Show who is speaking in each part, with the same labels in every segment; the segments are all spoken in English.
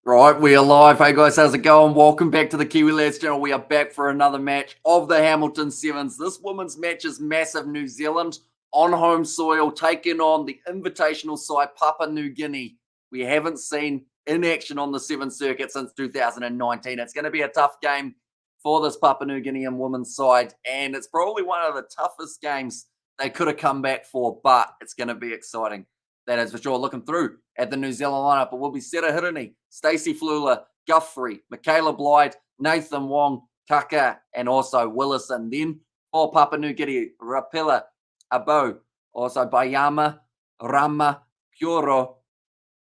Speaker 1: Right, we are live. Hey guys, how's it going? Welcome back to the Kiwi Lads channel. We are back for another match of the Hamilton Sevens. This women's match is massive. New Zealand on home soil, taking on the invitational side Papua New Guinea. We haven't seen in action on the Seven circuit since 2019. It's going to be a tough game for this Papua New Guinean women's side, and it's probably one of the toughest games they could have come back for, but it's going to be exciting. That is for sure. Looking through at the New Zealand lineup, it will be Seta Hirini, Stacey Flula, Guthrie, Michaela Blyde, Nathan Wong, Kaka, and also Willison. Then for Papua New Guinea, Rapila, Abo, also Bayama, Rama, Pioro,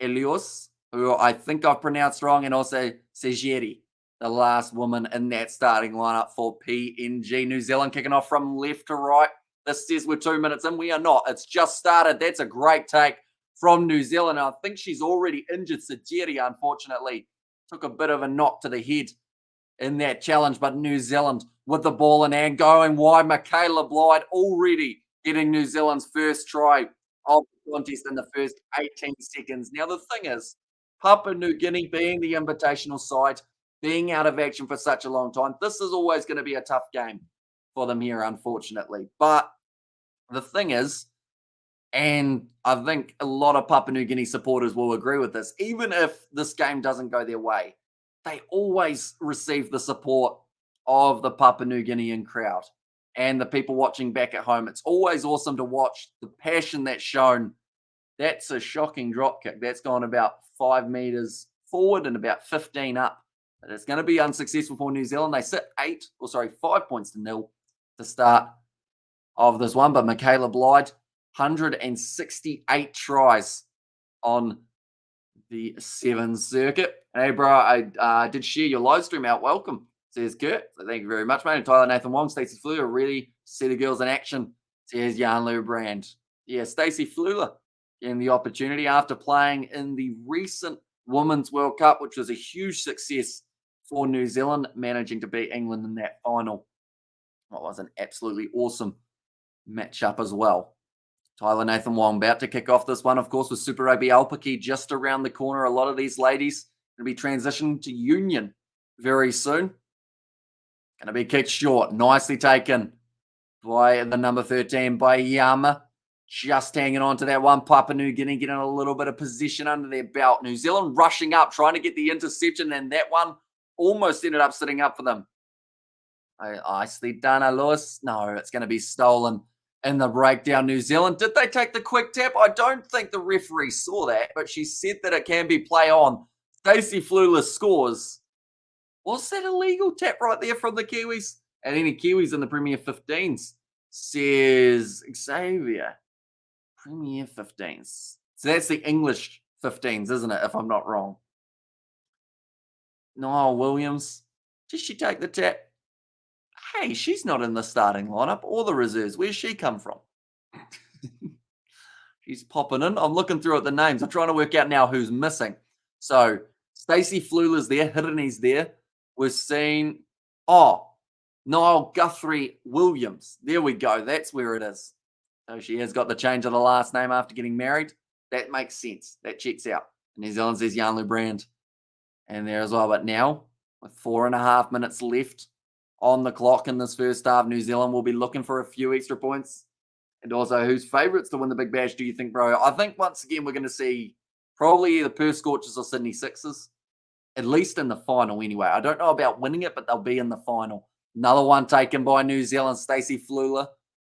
Speaker 1: Elios, who I think I've pronounced wrong, and also Sejeri, the last woman in that starting lineup for PNG. New Zealand kicking off from left to right. This says we're 2 minutes in. We are not. It's just started. That's a great take from New Zealand. I think she's already injured. Sejeri, unfortunately, took a bit of a knock to the head in that challenge. But New Zealand with the ball in hand, going wide. Michaela Blyde already getting New Zealand's first try of the contest in the first 18 seconds. Now, the thing is, Papua New Guinea being the invitational side, being out of action for such a long time, this is always going to be a tough game for them here, unfortunately. But the thing is, and I think a lot of Papua New Guinea supporters will agree with this, even if this game doesn't go their way, they always receive the support of the Papua New Guinean crowd and the people watching back at home. It's always awesome to watch the passion that's shown. That's a shocking drop kick. That's gone about 5 meters forward and about 15 up. But it's going to be unsuccessful for New Zealand. They sit 5 points to nil to start of this one. But Michaela Blyde, 168 tries on the Seven circuit. Hey, bro, I did share your live stream out. Welcome, says Kurt. So thank you very much, mate. And Tyler, Nathan Wong, Stacey Flula, really to see the girls in action, says Jan Lou Brand. Yeah, Stacey Flula getting the opportunity after playing in the recent Women's World Cup, which was a huge success for New Zealand, managing to beat England in that final. What was an absolutely awesome matchup as well. Tyler Nathan Wong about to kick off this one, of course, with Super Rugby Alpaki just around the corner. A lot of these ladies going to be transitioning to Union very soon. Going to be kicked short. Nicely taken by the number 13, by Yama. Just hanging on to that one. Papua New Guinea getting a little bit of position under their belt. New Zealand rushing up, trying to get the interception, and that one almost ended up sitting up for them. Nicely done, Alois. No, it's going to be stolen in the breakdown. New Zealand, did they take the quick tap? I don't think the referee saw that, but she said that it can be play on. Stacey Flula scores. Was that a legal tap right there from the Kiwis? And any Kiwis in the Premier 15s, says Xavier. Premier 15s. So that's the English 15s, isn't it, if I'm not wrong? Niall Williams. Did she take the tap? Hey, she's not in the starting lineup or the reserves. Where's she come from? She's popping in. I'm looking through at the names. I'm trying to work out now who's missing. So Stacey Flula's there. Hirini's there. We're seeing, Niall Guthrie Williams. There we go. That's where it is. So she has got the change of the last name after getting married. That makes sense. That checks out. New Zealand says Jan Brand. And there as well. But now, with 4.5 minutes left on the clock in this first half, New Zealand will be looking for a few extra points. And also, who's favourites to win the Big Bash, do you think, bro? I think, once again, we're going to see probably either Perth Scorchers or Sydney Sixers, at least in the final anyway. I don't know about winning it, but they'll be in the final. Another one taken by New Zealand, Stacey Flula.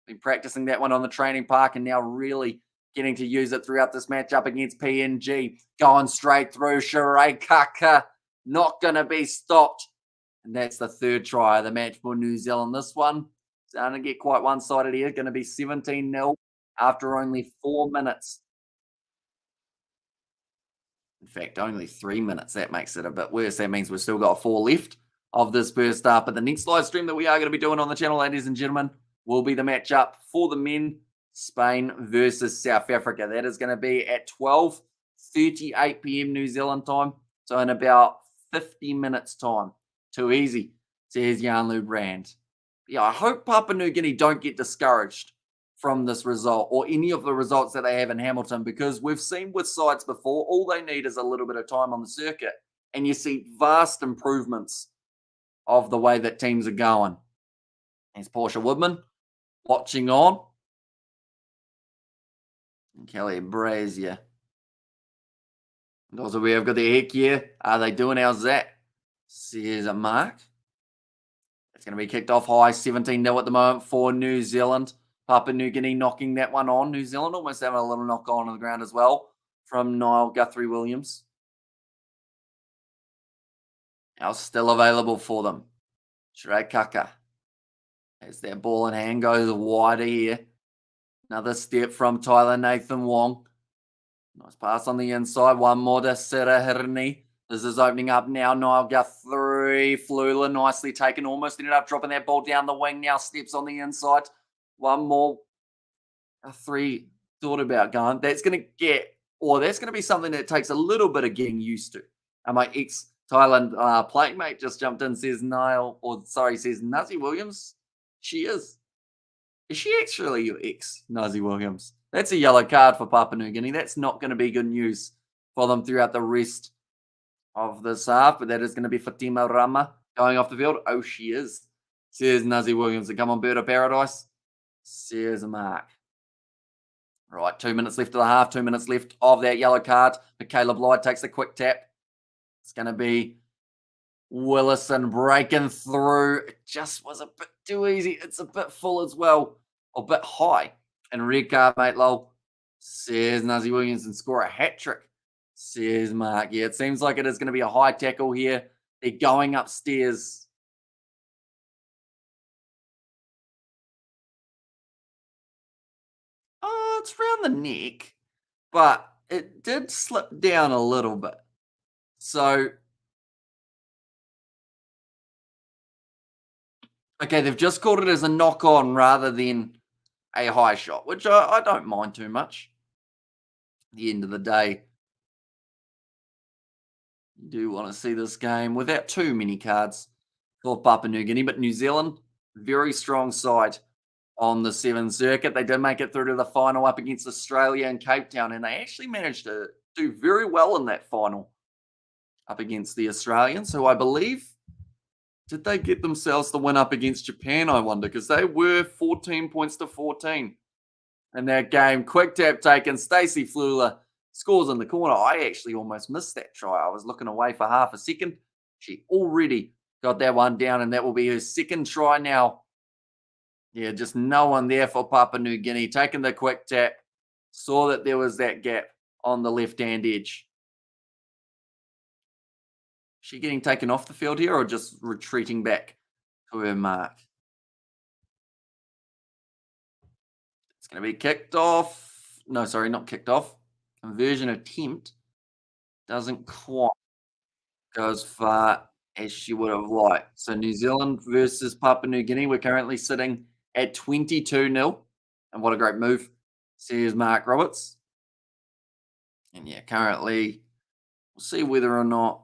Speaker 1: Been practicing that one on the training park and now really getting to use it throughout this matchup against PNG. Going straight through. Sheree Kaka not going to be stopped. And that's the third try of the match for New Zealand. This one starting to get quite one-sided here. Going to be 17-0 after only 4 minutes. In fact, only 3 minutes. That makes it a bit worse. That means we've still got 4 left of this first half. But the next live stream that we are going to be doing on the channel, ladies and gentlemen, will be the matchup for the men, Spain versus South Africa. That is going to be at 12:38 p.m. New Zealand time. So in about 50 minutes time. Too easy, says Jan Lou Brand. Yeah, I hope Papua New Guinea don't get discouraged from this result or any of the results that they have in Hamilton, because we've seen with sides before, all they need is a little bit of time on the circuit and you see vast improvements of the way that teams are going. There's Portia Woodman watching on. And Kelly Brazier. And also, we have got the heck here. Are they doing? How's that? Says a Mark. It's going to be kicked off high, 17-0 at the moment for New Zealand. Papua New Guinea knocking that one on. New Zealand almost having a little knock on the ground as well from Niall Guthrie-Williams. Now still available for them. Shrey Kaka. As their ball in hand goes wider here. Another step from Tyler Nathan Wong. Nice pass on the inside. One more to Sera Hirni. This is opening up now. Niall Guthrie. Flula nicely taken. Almost ended up dropping that ball down the wing. Now steps on the inside. One more. Guthrie thought about going. That's going to that's going to be something that takes a little bit of getting used to. And my ex-Thailand playmate just jumped in, says says Nazi Williams. She is. Is she actually your ex, Nazi Williams? That's a yellow card for Papua New Guinea. That's not going to be good news for them throughout the rest of this half, but that is going to be Fatima Rama going off the field. Oh, she is. Says Nazi Williams. Come on, Bird of Paradise. Says Mark. Right, 2 minutes left of the half, 2 minutes left of that yellow card. Michaela Blyde takes the quick tap. It's going to be Willison breaking through. It just was a bit too easy. It's a bit full as well, a bit high. And red card, mate, lol. Says Nazi Williams and score a hat trick. Says Mark. Yeah, it seems like it is going to be a high tackle here. They're going upstairs. It's around the neck, but it did slip down a little bit. So, okay, they've just called it as a knock-on rather than a high shot, which I don't mind too much. At the end of the day, you do want to see this game without too many cards for Papua New Guinea, but New Zealand, very strong side on the Seven circuit. They did make it through to the final up against Australia and Cape Town, and they actually managed to do very well in that final up against the Australians, who I believe, did they get themselves the win up against Japan, I wonder, because they were 14 points to 14 in that game. Quick tap taken. Stacey Flula scores in the corner. I actually almost missed that try. I was looking away for half a second. She already got that one down, and that will be her second try now. Yeah, just no one there for Papua New Guinea. Taking the quick tap. Saw that there was that gap on the left-hand edge. Is she getting taken off the field here or just retreating back to her mark? It's going to be kicked off. No, sorry, not kicked off. Conversion attempt doesn't quite go as far as she would have liked. So New Zealand versus Papua New Guinea. We're currently sitting at 22-0. And what a great move, says Mark Roberts. And yeah, currently, we'll see whether or not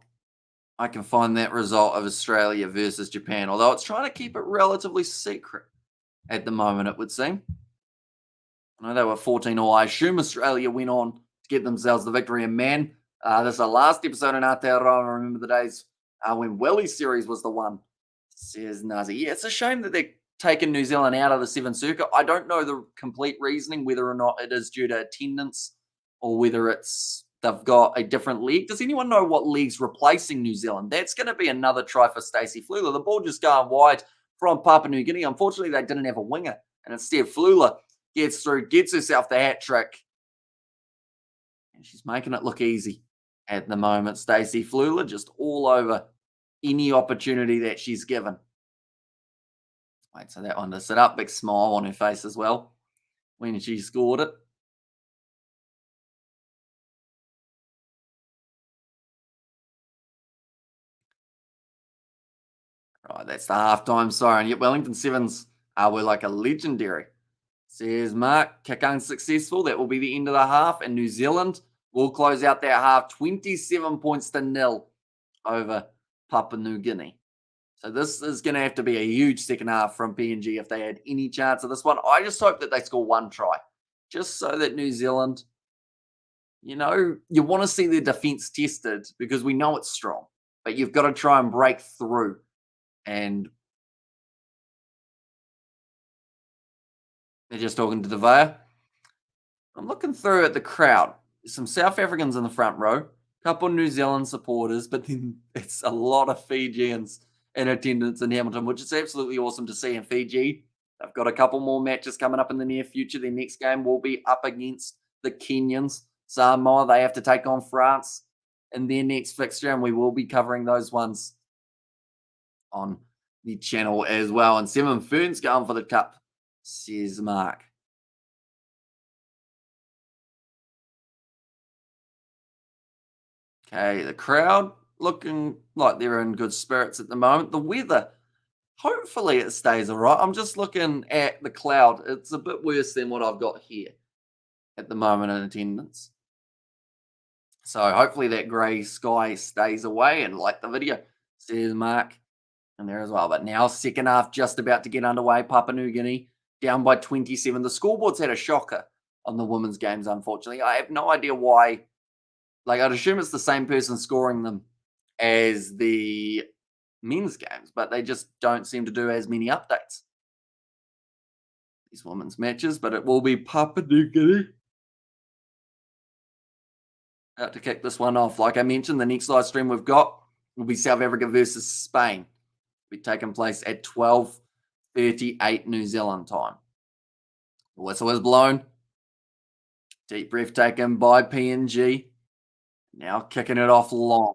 Speaker 1: I can find that result of Australia versus Japan. Although it's trying to keep it relatively secret at the moment, it would seem. I know they were 14-0. I assume Australia went on to get themselves the victory. And man, this is the last episode in Aotearoa. I remember the days when Willie's series was the one, says Nazi. Yeah, it's a shame that they're taking New Zealand out of the Seven circuit. I don't know the complete reasoning, whether or not it is due to attendance or whether it's they've got a different league. Does anyone know what league's replacing New Zealand? That's going to be another try for Stacey Flula. The ball just going wide from Papua New Guinea. Unfortunately, they didn't have a winger. And instead, Flula gets through, gets herself the hat trick. And she's making it look easy at the moment. Stacey Flula just all over any opportunity that she's given. Wait, so that one to sit up. Big smile on her face as well when she scored it. Right, that's the halftime siren. Yet Wellington Sevens were like a legendary. Says Mark, kick unsuccessful. That will be the end of the half. And New Zealand will close out that half 27 points to 0 over Papua New Guinea. So this is going to have to be a huge second half from PNG if they had any chance of this one. I just hope that they score one try. Just so that New Zealand, you know, you want to see their defense tested because we know it's strong. but you've got to try and break through. And they're just talking to Devea. I'm looking through at the crowd. There's some South Africans in the front row, couple New Zealand supporters, but then it's a lot of Fijians in attendance in Hamilton, which is absolutely awesome to see in Fiji. They've got a couple more matches coming up in the near future. Their next game will be up against the Kenyans. Samoa, they have to take on France in their next fixture, and we will be covering those ones on the channel as well. And Seven Ferns going for the cup, says Mark. Okay, the crowd looking like they're in good spirits at the moment. The weather, hopefully it stays all right. I'm just looking at the cloud. It's a bit worse than what I've got here at the moment in attendance. So hopefully that grey sky stays away. And like the video, says Mark in there as well. But now second half just about to get underway. Papua New Guinea down by 27. The scoreboard's had a shocker on the women's games, unfortunately. I have no idea why. Like, I'd assume it's the same person scoring them as the men's games, but they just don't seem to do as many updates. These women's matches, but it will be Papua New Guinea out to kick this one off. Like I mentioned, the next live stream we've got will be South Africa versus Spain. It'll be taking place at 12:38 New Zealand time. The whistle is blown. Deep breath taken by PNG. Now kicking it off long.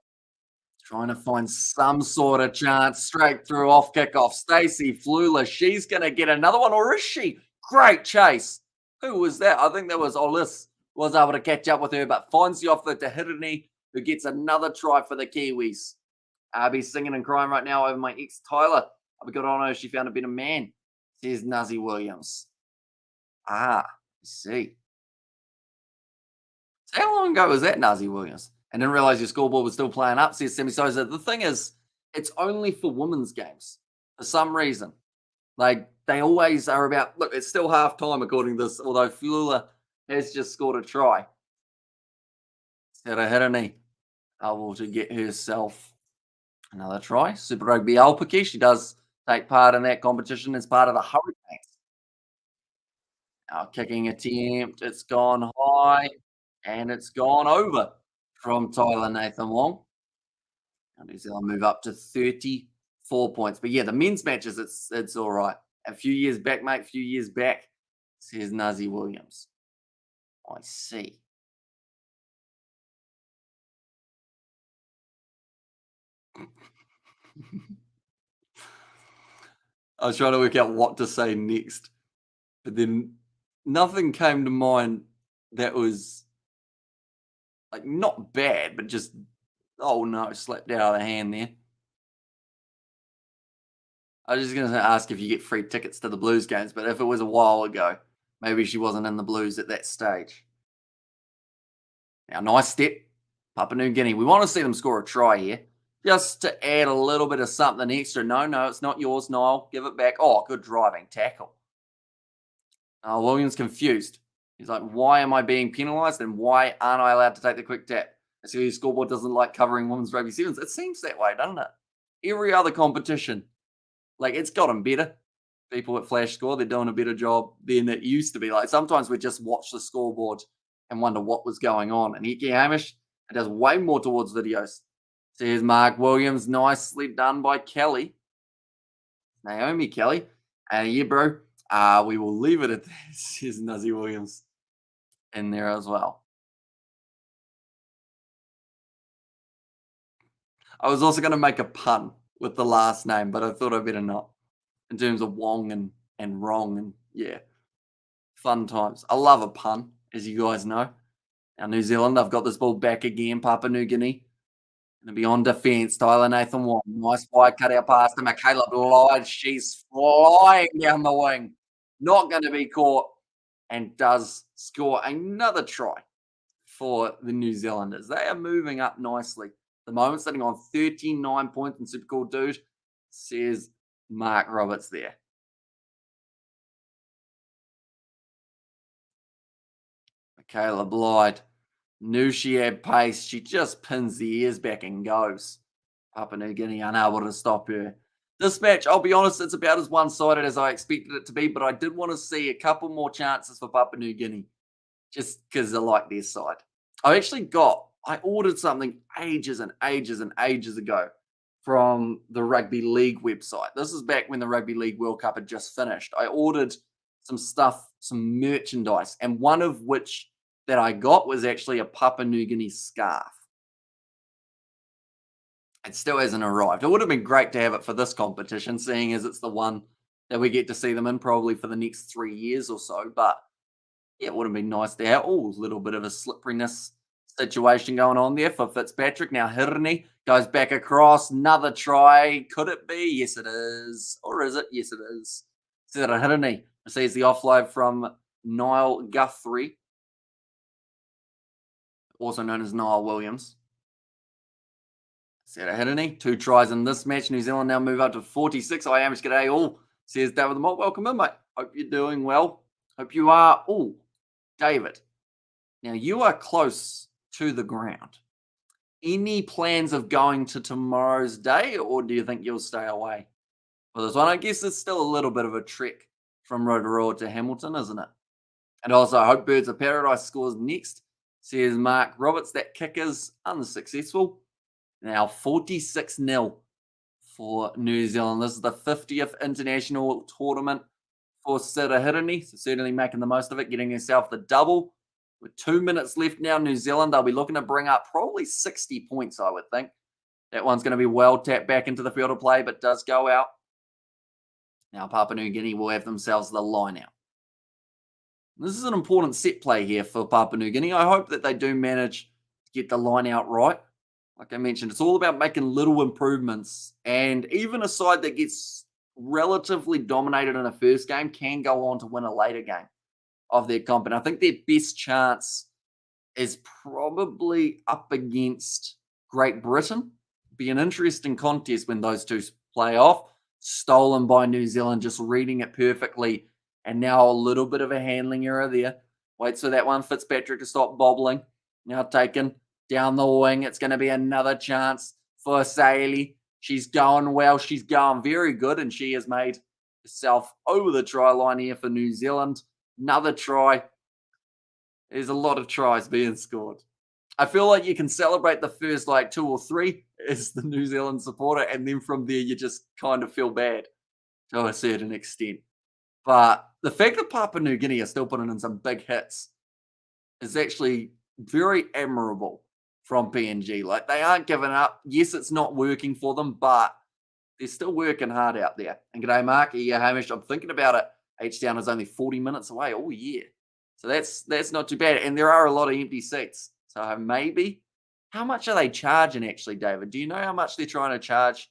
Speaker 1: Trying to find some sort of chance straight through off kickoff. Stacey Flula, she's going to get another one, or is she? Great chase. Who was that? I think that was Olis. Was able to catch up with her, but finds the offer to Hirini, who gets another try for the Kiwis. I'll be singing and crying right now over my ex Tyler. I've got on her. She found a better man, says Nazi Williams. I see. So how long ago was that, Nazi Williams? I didn't realize your scoreboard was still playing up, says Sammy Sosa. The thing is, it's only for women's games for some reason. Like, they always are about, look, it's still half time according to this, although Flula has just scored a try. Sarah Hirini able to get herself another try. Super Rugby Alpaki, she does take part in that competition as part of the Hurricanes. Now, kicking attempt, it's gone high, and it's gone over from Tyler Nathan Wong. Now New Zealand move up to 34 points. But yeah, the men's matches, it's all right. A few years back, mate, a few years back, says Nazi Williams. I see. I was trying to work out what to say next, but then nothing came to mind that was like not bad, but just, oh no, slipped out of the hand there. I was just going to ask if you get free tickets to the Blues games, but if it was a while ago, maybe she wasn't in the Blues at that stage. Now, nice step, Papua New Guinea. We want to see them score a try here, just to add a little bit of something extra. No, it's not yours, Niall. Give it back. Oh, good driving tackle. Williams confused. He's like, why am I being penalised and why aren't I allowed to take the quick tap? So your scoreboard doesn't like covering women's rugby sevens. It seems that way, doesn't it? Every other competition, like, it's gotten better. People at Flash Score, they're doing a better job than it used to be. Like, sometimes we just watch the scoreboard and wonder what was going on. And Ike Hamish, it does way more towards videos. So here's Mark Williams, nicely done by Kelly. Naomi Kelly. Yeah, bro, we will leave it at this. Here's Nazi Williams in there as well. I was also going to make a pun with the last name, but I thought I'd better not. In terms of Wong and wrong, and yeah, fun times. I love a pun, as you guys know. Now, New Zealand, I've got this ball back again. Papua New Guinea. Going to be on defence. Tyler Nathan Wong. Nice wide cut out pass to Michaela Blyde. She's flying down the wing. Not going to be caught, and does score another try for the New Zealanders. They are moving up nicely. The moment sitting on 39 points in Super Cool Dude, says Mark Roberts there. Michaela Blyde knew she had pace. She just pins the ears back and goes. Papua New Guinea unable to stop her. This match, I'll be honest, it's about as one-sided as I expected it to be, but I did want to see a couple more chances for Papua New Guinea, just because I like their side. I ordered something ages and ages and ages ago from the Rugby League website. This is back when the Rugby League World Cup had just finished. I ordered some stuff, some merchandise, and one of which that I got was actually a Papua New Guinea scarf. It still hasn't arrived. It would have been great to have it for this competition, seeing as it's the one that we get to see them in probably for the next 3 years or so. But yeah, it would have been nice to have. Oh, a little bit of a slipperiness situation going on there for Fitzpatrick. Now Hirni goes back across. Another try. Could it be? Yes, it is. Or is it? Yes, it is. Sarah Hirni receives the offload from Niall Guthrie, also known as Niall Williams. Sarah Hirni, 2 tries in this match. New Zealand now move up to 46. I am just g'day all, says David the Malt. Welcome in, mate. Hope you're doing well. Hope you are. Oh, David. Now you are close to the ground. Any plans of going to tomorrow's day, or do you think you'll stay away for this one? I guess it's still a little bit of a trek from Rotorua to Hamilton, isn't it? And also, I hope Birds of Paradise scores next, says Mark Roberts. That kick is unsuccessful. Now 46-0 for New Zealand. This is the 50th international tournament for Sirahirani, so certainly making the most of it, getting herself the double. With 2 minutes left now, New Zealand, they'll be looking to bring up probably 60 points, I would think. That one's going to be well tapped back into the field of play, but does go out. Now Papua New Guinea will have themselves the line out. This is an important set play here for Papua New Guinea. I hope that they do manage to get the line out right. Like I mentioned, it's all about making little improvements. And even a side that gets relatively dominated in a first game can go on to win a later game of their comp. And I think their best chance is probably up against Great Britain. Be an interesting contest when those two play off. Stolen by New Zealand, just reading it perfectly. And now a little bit of a handling error there. Waits for that one, Fitzpatrick, to stop bobbling. Now taken down the wing. It's going to be another chance for Saili. She's going well. She's going very good. And she has made herself over the try line here for New Zealand. Another try. There's a lot of tries being scored. I feel like you can celebrate the first 2 or 3 as the New Zealand supporter. And then from there, you just kind of feel bad to a certain extent. But the fact that Papua New Guinea are still putting in some big hits is actually very admirable from PNG. They aren't giving up. Yes, it's not working for them, but they're still working hard out there. And g'day, Mark. Yeah, Hamish, I'm thinking about it. H-Town is only 40 minutes away. Oh, yeah. So that's not too bad. And there are a lot of empty seats. So maybe. How much are they charging, actually, David? Do you know how much they're trying to charge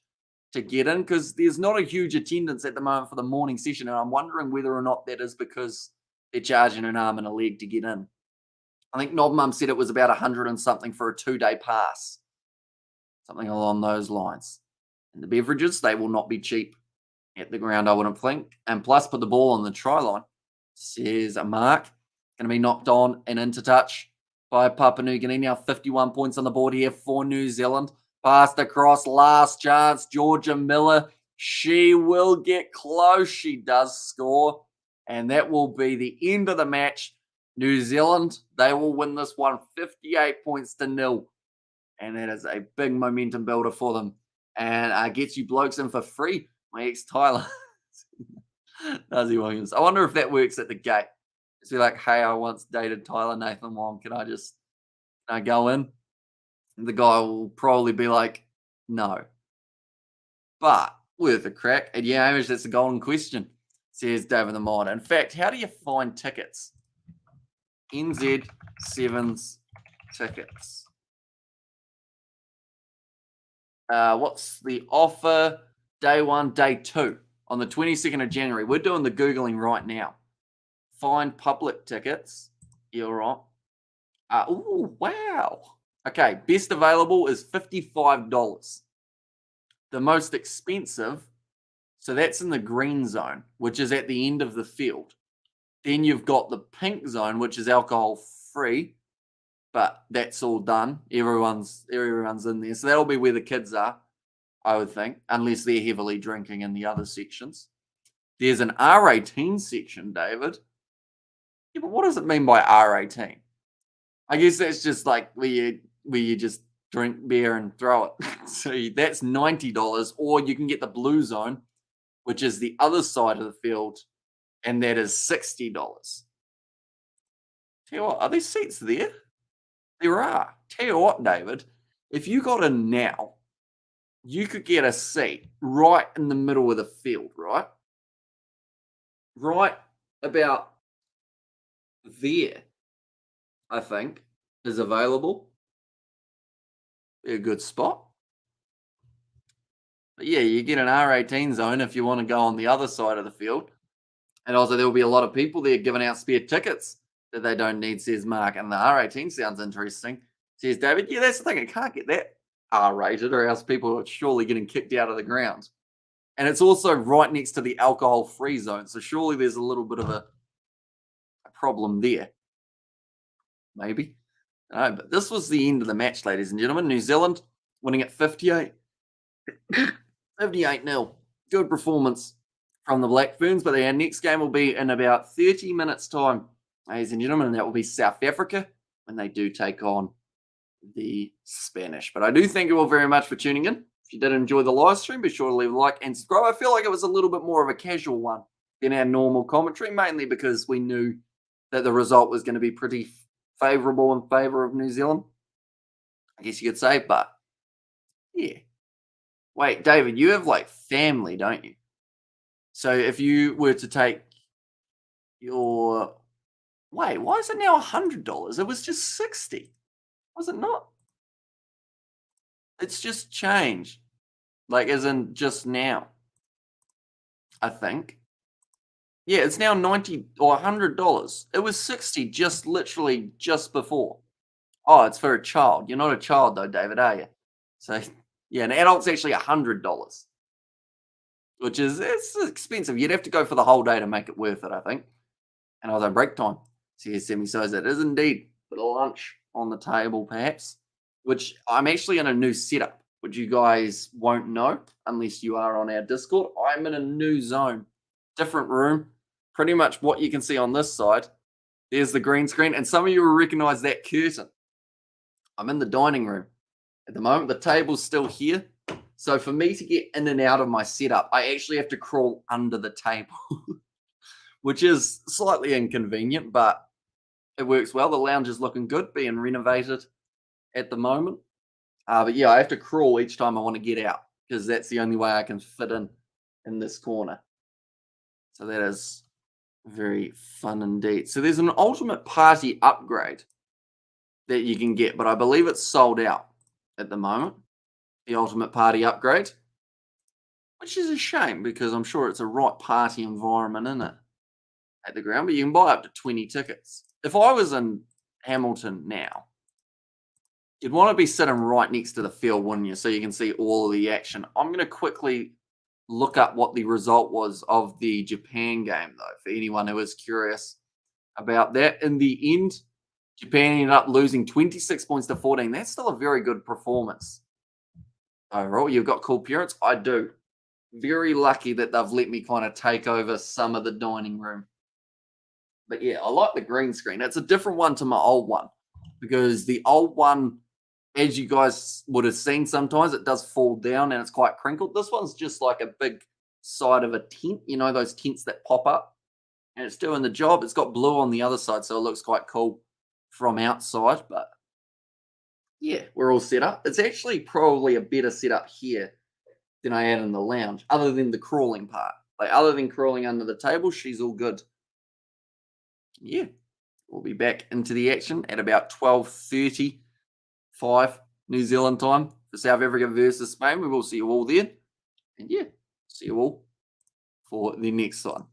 Speaker 1: to get in? Because there's not a huge attendance at the moment for the morning session. And I'm wondering whether or not that is because they're charging an arm and a leg to get in. I think Knob Mum said it was about 100 and something for a 2-day pass. Something along those lines. And the beverages, they will not be cheap at the ground, I wouldn't think. And plus, put the ball on the try line, says Mark. Going to be knocked on and into touch by Papua New Guinea. Now 51 points on the board here for New Zealand. Passed across, last chance. Georgia Miller, she will get close. She does score. And that will be the end of the match. New Zealand, they will win this one 58 points to 0. And that is a big momentum builder for them. And gets you blokes in for free. My ex-Tyler, Nazi Williams. I wonder if that works at the gate. Just be like, hey, I once dated Tyler Nathan Wong. Can I go in? And the guy will probably be like, no. But worth a crack. And yeah, Hamish, that's a golden question, says David the Mod. In fact, how do you find tickets? NZ Sevens tickets. What's the offer? Day 1, day 2 on the 22nd of January. We're doing the Googling right now. Find public tickets. You're right. Oh, wow. Okay, best available is $55. The most expensive, so that's in the green zone, which is at the end of the field. Then you've got the pink zone, which is alcohol free, but that's all done. Everyone's in there. So that'll be where the kids are. I would think, unless they're heavily drinking in the other sections. There's an R18 section, David. Yeah, but what does it mean by R18? I guess that's just like where you just drink beer and throw it. So that's $90, or you can get the blue zone, which is the other side of the field, and that is $60. Tell you what, are there seats there? There are. Tell you what, David, if you got in now, you could get a seat right in the middle of the field, right? Right about there, I think, is available. Be a good spot. But yeah, you get an R18 zone if you want to go on the other side of the field. And also, there will be a lot of people there giving out spare tickets that they don't need, says Mark. And the R18 sounds interesting, says David. Yeah, that's the thing. It can't get that R-rated, or else people are surely getting kicked out of the ground. And it's also right next to the alcohol-free zone. So surely there's a little bit of a problem there. Maybe. No, but this was the end of the match, ladies and gentlemen. New Zealand winning at 58. 58-0. Good performance from the Black Ferns, but our next game will be in about 30 minutes' time, ladies and gentlemen, and that will be South Africa when they do take on the Spanish. But I do thank you all very much for tuning in. If you did enjoy the live stream, be sure to leave a like and subscribe. I feel like it was a little bit more of a casual one than our normal commentary, mainly because we knew that the result was going to be pretty favourable in favour of New Zealand, I guess you could say. But yeah. Wait, David, you have like family, don't you? So if you were to take your... Wait, why is it now $100? It was just $60. Was it not? It's just changed. Like, as in just now, I think. Yeah, it's now $90 or $100. It was $60 just literally just before. Oh, it's for a child. You're not a child though, David, are you? So yeah, an adult's actually $100, which is, it's expensive. You'd have to go for the whole day to make it worth it, I think. And I was on break time. So yes, Sammy says it is indeed a bit of lunch on the table, perhaps, which I'm actually in a new setup, which you guys won't know unless you are on our Discord. I'm in a new zone, different room, pretty much what you can see on this side. There's the green screen, and some of you will recognize that curtain. I'm in the dining room. At the moment, the table's still here. So for me to get in and out of my setup, I actually have to crawl under the table, which is slightly inconvenient, but it works well. The lounge is looking good, being renovated at the moment. But yeah, I have to crawl each time I want to get out because that's the only way I can fit in this corner. So that is very fun indeed. So there's an ultimate party upgrade that you can get, but I believe it's sold out at the moment, the ultimate party upgrade, which is a shame because I'm sure it's a right party environment in it at the ground, but you can buy up to 20 tickets. If I was in Hamilton now, you'd want to be sitting right next to the field, wouldn't you? So you can see all of the action. I'm going to quickly look up what the result was of the Japan game, though, for anyone who is curious about that. In the end, Japan ended up losing 26 points to 14. That's still a very good performance. Overall, you've got cool parents. I do. Very lucky that they've let me kind of take over some of the dining room. But yeah, I like the green screen. It's a different one to my old one because the old one, as you guys would have seen sometimes, it does fall down and it's quite crinkled. This one's just like a big side of a tent. You know, those tents that pop up and it's doing the job. It's got blue on the other side, so it looks quite cool from outside. But yeah, we're all set up. It's actually probably a better setup here than I had in the lounge, other than the crawling part. Like, other than crawling under the table, she's all good. Yeah, we'll be back into the action at about 12:35 New Zealand time for South Africa versus Spain. We will see you all there. And yeah, see you all for the next one.